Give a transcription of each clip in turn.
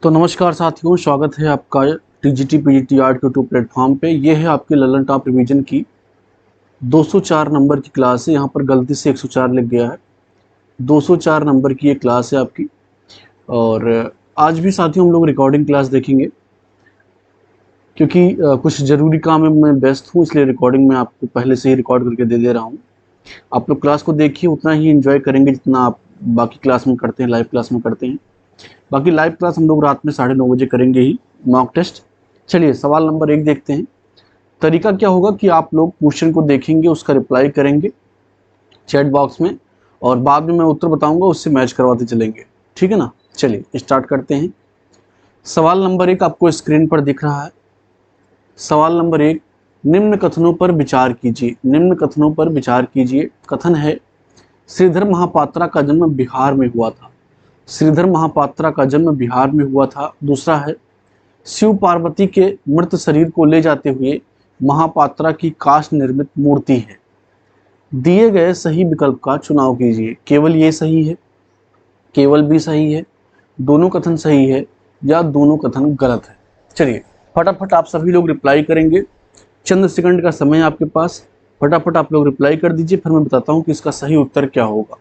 तो नमस्कार साथियों, स्वागत है आपका TGT PGT art YouTube platform पे। ये है आपकी ललन टॉप रिवीजन की 204 नंबर की क्लास है। यहाँ पर गलती से 104 लिख गया है। 204 नंबर की ये क्लास है आपकी। और आज भी साथियों हम लोग रिकॉर्डिंग क्लास देखेंगे, क्योंकि कुछ ज़रूरी काम में मैं व्यस्त हूँ, इसलिए रिकॉर्डिंग में आपको पहले से ही रिकॉर्ड करके दे दे रहा हूँ। आप लोग क्लास को देखिए, उतना ही एंजॉय करेंगे जितना आप बाकी क्लास में करते हैं, लाइव क्लास में करते हैं। बाकी लाइव क्लास हम लोग रात में 9:30 बजे करेंगे ही, मॉक टेस्ट। चलिए सवाल नंबर 1 देखते हैं। तरीका क्या होगा कि आप लोग क्वेश्चन को देखेंगे, उसका रिप्लाई करेंगे चैट बॉक्स में, और बाद में मैं उत्तर बताऊंगा, उससे मैच करवाते चलेंगे। ठीक है ना। चलिए स्टार्ट करते हैं। सवाल नंबर 1 आपको स्क्रीन पर दिख रहा है। सवाल नंबर 1, निम्न कथनों पर विचार कीजिए। निम्न कथनों पर विचार कीजिए। कथन है, श्रीधर महापात्रा का जन्म बिहार में हुआ था। श्रीधर महापात्रा का जन्म बिहार में हुआ था। दूसरा है, शिव पार्वती के मृत शरीर को ले जाते हुए महापात्रा की काष्ठ निर्मित मूर्ति है। दिए गए सही विकल्प का चुनाव कीजिए। केवल ये सही है, केवल भी सही है, दोनों कथन सही है, या दोनों कथन गलत है। चलिए फटाफट आप सभी लोग रिप्लाई करेंगे। चंद सेकंड का समय आपके पास, फटाफट आप लोग रिप्लाई कर दीजिए, फिर मैं बताता हूं कि इसका सही उत्तर क्या होगा।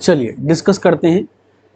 चलिए डिस्कस करते हैं।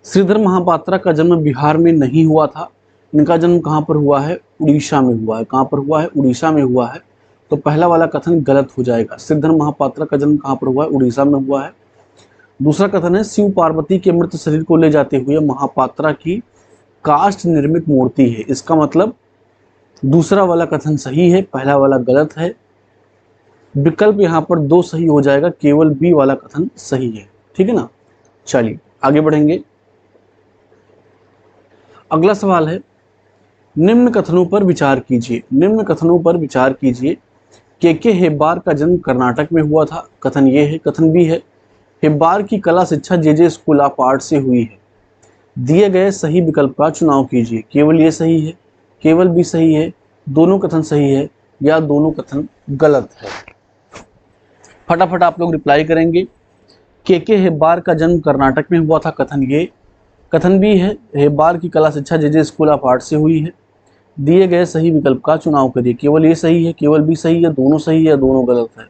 श्रीधर महापात्रा का जन्म बिहार में नहीं हुआ था। इनका जन्म कहाँ पर हुआ है? उड़ीसा में हुआ है। कहाँ पर हुआ है? उड़ीसा में हुआ है। तो पहला वाला कथन गलत हो जाएगा। श्रीधर महापात्रा का जन्म कहाँ पर हुआ है? उड़ीसा में हुआ है। दूसरा कथन है, शिव पार्वती के मृत शरीर को ले जाते हुए महापात्रा की काष्ठ निर्मित मूर्ति है। इसका मतलब दूसरा वाला कथन सही है, पहला वाला गलत है। विकल्प यहाँ पर 2 सही हो जाएगा, केवल बी वाला कथन सही है। ठीक है ना। चलिए आगे बढ़ेंगे। अगला सवाल है, निम्न कथनों पर विचार कीजिए। निम्न कथनों पर विचार कीजिए। के हेब्बार का जन्म कर्नाटक में हुआ था। कथन ये है। कथन बी है, हेब्बार की कला शिक्षा जे स्कूल ऑफ आर्ट से हुई है। दिए गए सही विकल्प का चुनाव कीजिए। केवल ये सही है, केवल भी सही है, दोनों कथन सही है, या दोनों कथन गलत है। फटाफट आप लोग रिप्लाई करेंगे। के हेब्बार का जन्म कर्नाटक में हुआ था। कथन ये। कथन बी है, हेब्बार की कला शिक्षा जे स्कूल ऑफ आर्ट से हुई है। दिए गए सही विकल्प का चुनाव करिए। केवल ये सही है, केवल भी सही है, दोनों सही है, दोनों गलत है।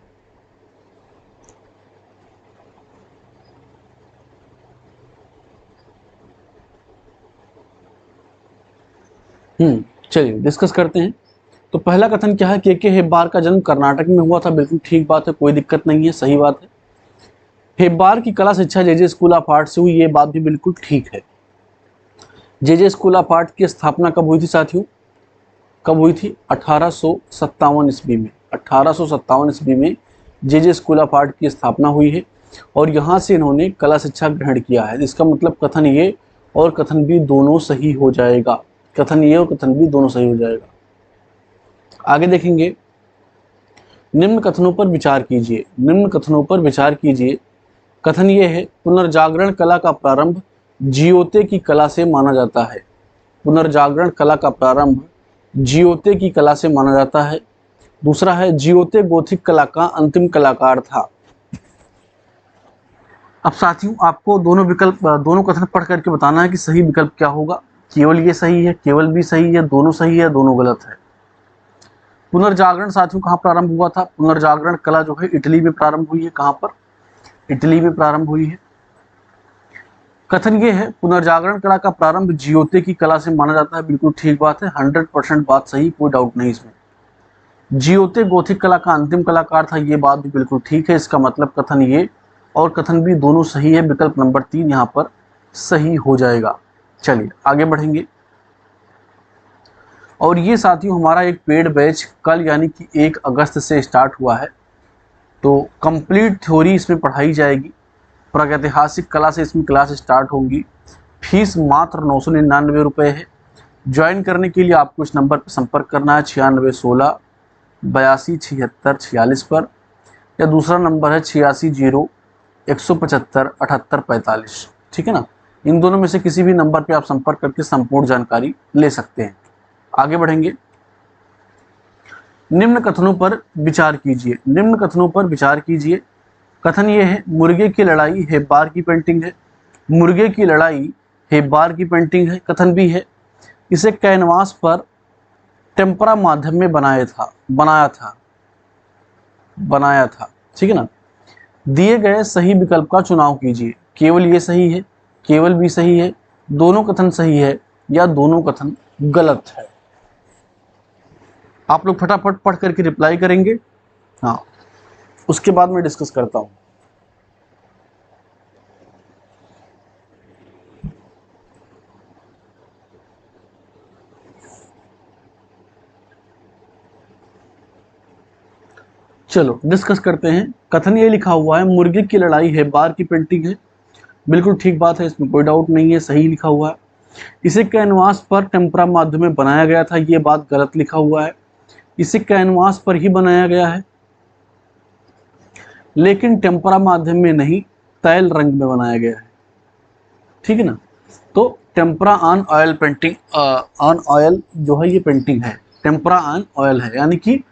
चलिए डिस्कस करते हैं। तो पहला कथन क्या है? के हेब्बार का जन्म कर्नाटक में हुआ था। बिल्कुल ठीक बात है, कोई दिक्कत नहीं है, सही बात है। हेब्बार की कला शिक्षा जे स्कूल ऑफ आर्ट से हुई, ये बात भी बिल्कुल ठीक है। जे स्कूल ऑफ आर्ट की स्थापना कब हुई थी साथियों? कब हुई थी? 1857 ईस्वी में। 1857 ईस्वी में जे स्कूल ऑफ आर्ट की स्थापना हुई है, और यहाँ से इन्होंने कला शिक्षा ग्रहण किया है। इसका मतलब कथन ये और कथन बी दोनों सही हो जाएगा। कथन ये और कथन बी दोनों सही हो जाएगा। आगे देखेंगे। निम्न कथनों पर विचार कीजिए। निम्न कथनों पर विचार कीजिए। कथन ये है, पुनर्जागरण कला का प्रारंभ जियोते की कला से माना जाता है। पुनर्जागरण कला का प्रारंभ जियोते की कला से माना जाता है। दूसरा है, जियोते गोथिक कला का अंतिम कलाकार था। अब साथियों आपको दोनों कथन पढ़ करके बताना है कि सही विकल्प क्या होगा। केवल ये सही है, केवल भी सही है, दोनों सही है, दोनों गलत है। पुनर्जागरण साथियों कहाँ प्रारंभ हुआ था? पुनर्जागरण कला जो है इटली में प्रारंभ हुई है। कहाँ पर? इटली में प्रारंभ हुई है। कथन ये है, पुनर्जागरण कला का प्रारंभ जियोते की कला से माना जाता है। बिल्कुल ठीक बात है, 100% बात सही, कोई डाउट नहीं इसमें। जियोते गोथिक कला का अंतिम कलाकार था, ये बात भी बिल्कुल ठीक है। इसका मतलब कथन ये और कथन भी दोनों सही है। विकल्प नंबर 3 यहाँ पर सही हो जाएगा। चलिए आगे बढ़ेंगे। और ये साथियों हमारा एक पेड बैच कल यानी कि 1 अगस्त से स्टार्ट हुआ है। तो कंप्लीट थ्योरी इसमें पढ़ाई जाएगी। प्रागैतिहासिक कला से इसमें क्लास स्टार्ट होंगी। फीस मात्र 999 रुपये है। ज्वाइन करने के लिए आपको इस नंबर पर संपर्क करना है, 9616 82 76 46 पर, या दूसरा नंबर है 86 175 78 45। ठीक है ना। इन दोनों में से किसी भी नंबर पे आप संपर्क करके संपूर्ण जानकारी ले सकते हैं। आगे बढ़ेंगे। निम्न कथनों पर विचार कीजिए। निम्न कथनों पर विचार कीजिए। कथन ये है, मुर्गे की लड़ाई हेब्बार की पेंटिंग है। मुर्गे की लड़ाई हेब्बार की पेंटिंग है। कथन भी है, इसे कैनवास पर टेम्परा माध्यम में बनाया था। ठीक है ना। दिए गए सही विकल्प का चुनाव कीजिए। केवल ये सही है, केवल भी सही है, दोनों कथन सही है, या दोनों कथन गलत है। आप लोग फटाफट पढ़ करके रिप्लाई करेंगे। हाँ, उसके बाद मैं डिस्कस करता हूं। चलो डिस्कस करते हैं। कथन ये लिखा हुआ है, मुर्गे की लड़ाई हेब्बार की पेंटिंग है। बिल्कुल ठीक बात है, इसमें कोई डाउट नहीं है, सही लिखा हुआ है। इसे कैनवास पर टेम्परा माध्यम में बनाया गया था, ये बात गलत लिखा हुआ है। इसे कैनवास पर ही बनाया गया है, लेकिन टेम्परा माध्यम में नहीं, तैल रंग में बनाया गया है। ठीक है ना। तो tempera on oil painting, on oil जो है ये पेंटिंग है, टेम्परा ऑन ऑयल है, यानी कि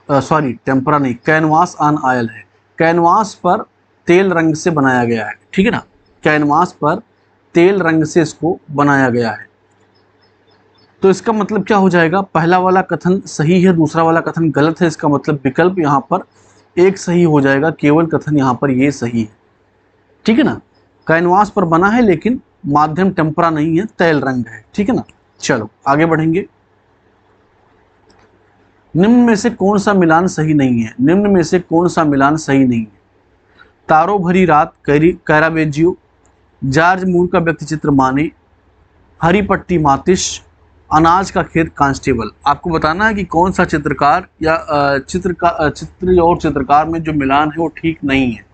सॉरी टेम्परा नहीं, कैनवास ऑन ऑयल है। कैनवास पर तेल रंग से बनाया गया है। ठीक है ना। कैनवास पर तेल रंग से इसको बनाया गया है। तो इसका मतलब क्या हो जाएगा, पहला वाला कथन सही है, दूसरा वाला कथन गलत है। इसका मतलब विकल्प यहाँ पर एक सही हो जाएगा, केवल कथन यहाँ पर ये सही है। ठीक है ना। कैनवास पर बना है, लेकिन माध्यम टेम्परा नहीं है, तैल रंग है। ठीक है ना। चलो आगे बढ़ेंगे। निम्न में से कौन सा मिलान सही नहीं है? निम्न में से कौन सा मिलान सही नहीं है? तारो भरी रात कैरावेजियो, जॉर्ज मूर का व्यक्ति चित्र माने, हरी पट्टी मातिश, अनाज का खेत कांस्टेबल। आपको बताना है कि कौन सा चित्रकार या चित्र और चित्रकार में जो मिलान है वो ठीक नहीं है।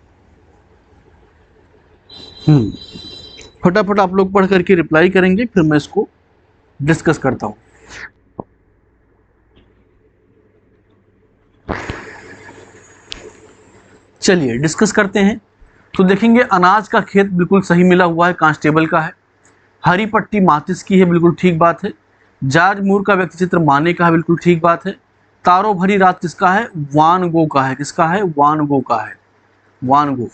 फटाफट आप लोग पढ़ करके रिप्लाई करेंगे, फिर मैं इसको डिस्कस करता हूं। चलिए डिस्कस करते हैं। तो देखेंगे, अनाज का खेत बिल्कुल सही मिला हुआ है, कांस्टेबल का है। हरी पट्टी मातिस की है, बिल्कुल ठीक बात है। जॉर्ज मूर का व्यक्ति चित्र माने का है, बिल्कुल ठीक बात है। तारो भरी रात किसका है? वान गो का है। किसका है? वान गो का है, वान गो।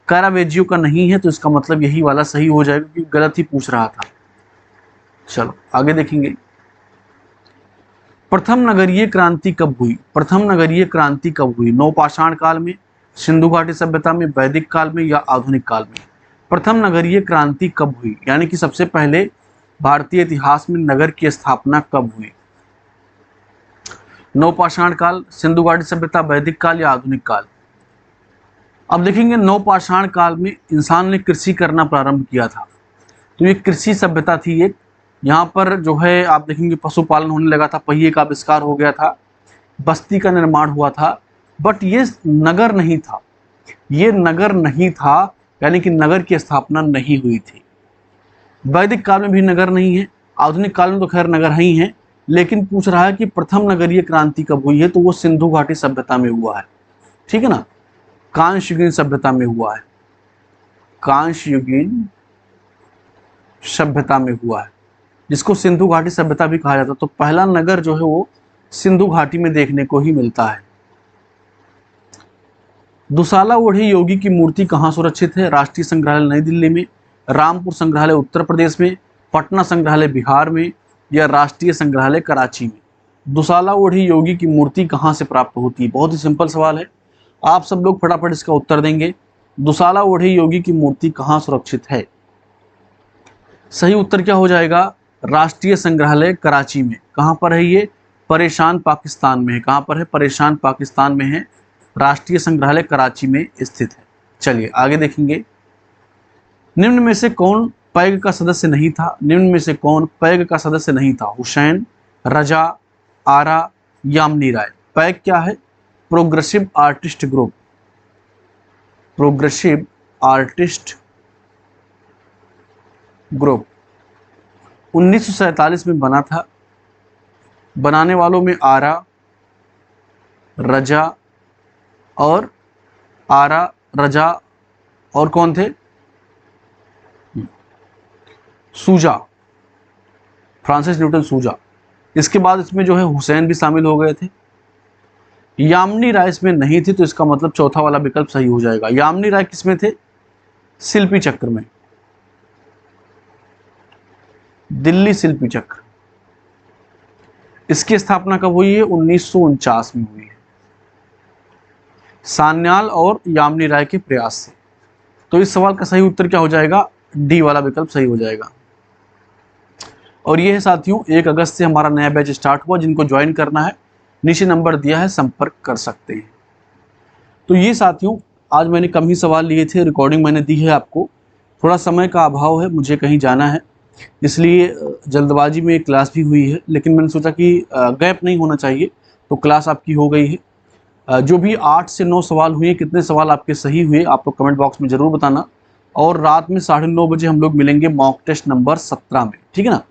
कैरावेजियो का नहीं है, तो इसका मतलब यही वाला सही हो जाएगा, क्योंकि गलत ही पूछ रहा था। चलो आगे देखेंगे। प्रथम नगरीय क्रांति कब हुई? प्रथम नगरीय क्रांति कब हुई? नवपाषाण काल में, सिंधु घाटी सभ्यता में, वैदिक काल में, या आधुनिक काल में? प्रथम नगरीय क्रांति कब हुई, यानी कि सबसे पहले भारतीय इतिहास में नगर की स्थापना कब हुई? नवपाषाण काल, सिंधु घाटी सभ्यता, वैदिक काल, या आधुनिक काल? अब देखेंगे, नवपाषाण काल में इंसान ने कृषि करना प्रारंभ किया था, तो ये कृषि सभ्यता थी एक। यहाँ पर जो है आप देखेंगे पशुपालन होने लगा था, पहिए का आविष्कार हो गया था, बस्ती का निर्माण हुआ था। बट ये नगर नहीं था, ये नगर नहीं था, यानी कि नगर की स्थापना नहीं हुई थी। वैदिक काल में भी नगर नहीं है, आधुनिक काल में तो खैर नगर ही है, लेकिन पूछ रहा है कि प्रथम नगरीय क्रांति कब हुई है, तो वो सिंधु घाटी सभ्यता में हुआ है। ठीक है ना। कांस्य युगीन सभ्यता में हुआ है, कांस्य युगीन सभ्यता में हुआ है, जिसको सिंधु घाटी सभ्यता भी कहा जाता है। तो पहला नगर जो है वो सिंधु घाटी में देखने को ही मिलता है। दुसाला ओढ़ी योगी की मूर्ति कहाँ सुरक्षित है? राष्ट्रीय संग्रहालय नई दिल्ली में, रामपुर संग्रहालय उत्तर प्रदेश में, पटना संग्रहालय बिहार में, या राष्ट्रीय संग्रहालय कराची में? दुसाला ओढ़ी योगी की मूर्ति कहाँ से प्राप्त होती है? बहुत ही सिंपल सवाल है, आप सब लोग फटाफट इसका उत्तर देंगे। दुसाला ओढ़ी योगी की मूर्ति कहाँ सुरक्षित है? सही उत्तर क्या हो जाएगा? राष्ट्रीय संग्रहालय कराची में। कहाँ पर है ये? परेशान पाकिस्तान में है। कहाँ पर है? परेशान पाकिस्तान में है। राष्ट्रीय संग्रहालय कराची में स्थित है। चलिए आगे देखेंगे। निम्न में से कौन पैग का सदस्य नहीं था? निम्न में से कौन पैग का सदस्य नहीं था? हुसैन, रजा, आरा, यामिनी राय। पैग क्या है? Progressive artist group, progressive artist group 1947 में बना था। बनाने वालों में आरा, रजा और आरा, रजा और कौन थे? सूजा, फ्रांसिस न्यूटन सूजा। इसके बाद इसमें जो है हुसैन भी शामिल हो गए थे। यामिनी राय इसमें नहीं थी, तो इसका मतलब चौथा वाला विकल्प सही हो जाएगा। यामिनी राय किसमें थे? शिल्पी चक्र में, दिल्ली शिल्पी चक्र। इसकी स्थापना कब हुई है? 1949 में हुई है, सान्याल और यामिनी राय के प्रयास से। तो इस सवाल का सही उत्तर क्या हो जाएगा? डी वाला विकल्प सही हो जाएगा। और ये है साथियों, 1 अगस्त से हमारा नया बैच स्टार्ट हुआ। जिनको ज्वाइन करना है, नीचे नंबर दिया है, संपर्क कर सकते हैं। तो ये साथियों, आज मैंने कम ही सवाल लिए थे, रिकॉर्डिंग मैंने दी है आपको। थोड़ा समय का अभाव है, मुझे कहीं जाना है, इसलिए जल्दबाजी में क्लास भी हुई है, लेकिन मैंने सोचा कि गैप नहीं होना चाहिए, तो क्लास आपकी हो गई है। जो भी 8 से 9 सवाल हुए, कितने सवाल आपके सही हुए आप लोग कमेंट बॉक्स में ज़रूर बताना। और रात में 9:30 बजे हम लोग मिलेंगे मॉक टेस्ट नंबर 17 में, ठीक है ना?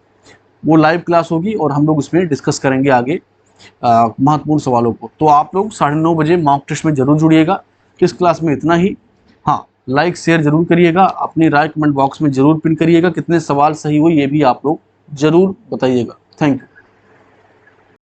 वो लाइव क्लास होगी और हम लोग उसमें डिस्कस करेंगे आगे महत्वपूर्ण सवालों को। तो आप लोग 9:30 बजे मॉक टेस्ट में जरूर जुड़िएगा। इस क्लास में इतना ही। हाँ, लाइक शेयर जरूर करिएगा, अपनी राय कमेंट बॉक्स में जरूर पिन करिएगा। कितने सवाल सही हुए ये भी आप लोग जरूर बताइएगा। Thank you.